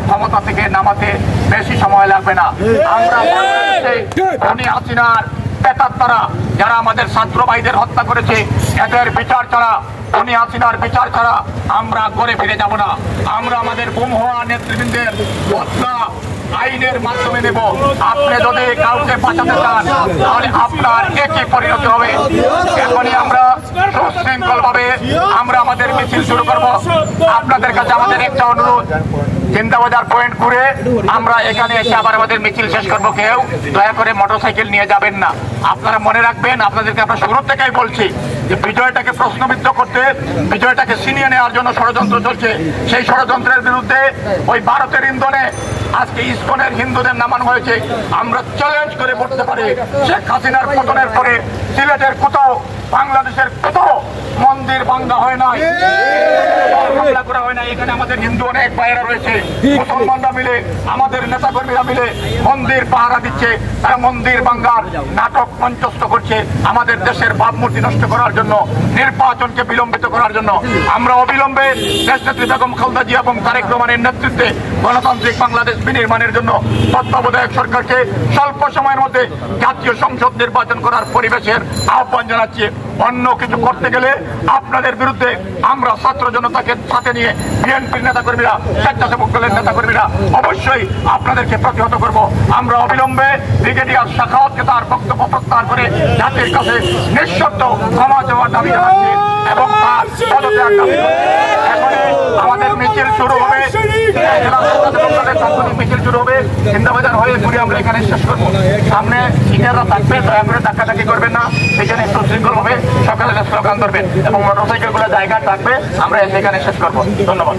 ক্ষমতা থেকে নামাতে বেশি সময় লাগবে না। আমরা হাসিনার প্রেতাত্মারা যারা আমাদের ছাত্র ভাইদের হত্যা করেছে এদের বিচার ছাড়া, হাসিনার বিচার ছাড়া আমরা ঘরে ফিরে যাব না। আমরা আমাদের গুম হওয়া নেতৃবৃন্দের বদলা আইনের মাধ্যমে নেব। আপনি যদি কাউকে বাঁচাতে চান তাহলে আপনার একই পরিণতি হবে। এখনই আমরা সুশৃঙ্খল ভাবে আমরা আমাদের মিছিল শুরু করব। আপনাদের কাছে আমাদের একটা অনুরোধ, চিন্তাবাজার পয়েন্ট ঘুরে আমরা এখানে এসে আবার আমাদের মিছিল শেষ করবো। কেউ দয়া করে মোটরসাইকেল নিয়ে যাবেন না। আপনারা মনে রাখবেন, আপনাদেরকে আমরা শুরু থেকেই বলছি যে বিজয়টাকে প্রশ্নবিদ্ধ করতে, বিজয়টাকে ছিনিয়ে নেওয়ার জন্য ষড়যন্ত্র চলছে। সেই ষড়যন্ত্রের বিরুদ্ধে ওই ভারতের ইন্ধনে আজকে ইসকনের হিন্দুদের নামানো হয়েছে। আমরা চ্যালেঞ্জ করে বলতে পারি, শেখ হাসিনার পতনের পরে সিলেটের কোথাও, বাংলাদেশের কোথাও মন্দির ভাঙ্গা হয় নাই, করা হয় না। এখানে আমাদের হিন্দু অনেক ভাইয়েরা রয়েছে, মুসলমানরা মিলে, আমাদের নেতাকর্মীরা মিলে মন্দির পাহারা দিচ্ছে। তারা মন্দির ভাঙ্গার নাটক মঞ্চস্থ করছে আমাদের দেশের ভাবমূর্তি নষ্ট করার জন্য, নির্বাচনকে বিলম্বিত করার জন্য। আমরা অবিলম্বে দেশনেত্রী বেগম খালেদা জিয়া এবং তারেক রহমানের নেতৃত্বে গণতান্ত্রিক বাংলাদেশ বিনির্মাণের জন্য তত্ত্বাবধায়ক সরকারকে স্বল্প সময়ের মধ্যে জাতীয় সংসদ নির্বাচন করার পরিবেশের আহ্বান জানাচ্ছি। অন্য কিছু করতে গেলে আপনাদের বিরুদ্ধে আমরা ছাত্র জনতাকে সাথে নিয়ে বিএনপির নেতাকর্মীরা, স্বেচ্ছাসেবক দলের নেতাকর্মীরা অবশ্যই আপনাদেরকে প্রতিহত করব। আমরা অবিলম্বে ব্রিগেডিয়ার শাখাওয়াতকে তার বক্তব্য প্রত্যাহার করে জাতির কাছে নিঃশর্ত ক্ষমা চাওয়ার দাবি জানাচ্ছি এবং তার পদত্যাগ দাবি। এখনই আমাদের মিছিল শুরু হবে, মিছিল শুরু হবে চিন্তাবাজার হয়ে ঘুরে আমরা এখানে শেষ করবো। সামনে সিনিয়ররা থাকবে, দয়া করে ধাক্কাধাক্কি করবেন না। সেখানে একটু শৃঙ্খল হবে সকালে স্লোগান ধরবেন এবং মোটরসাইকেল গুলো জায়গা থাকবে। আমরা এখানে শেষ করবো। ধন্যবাদ।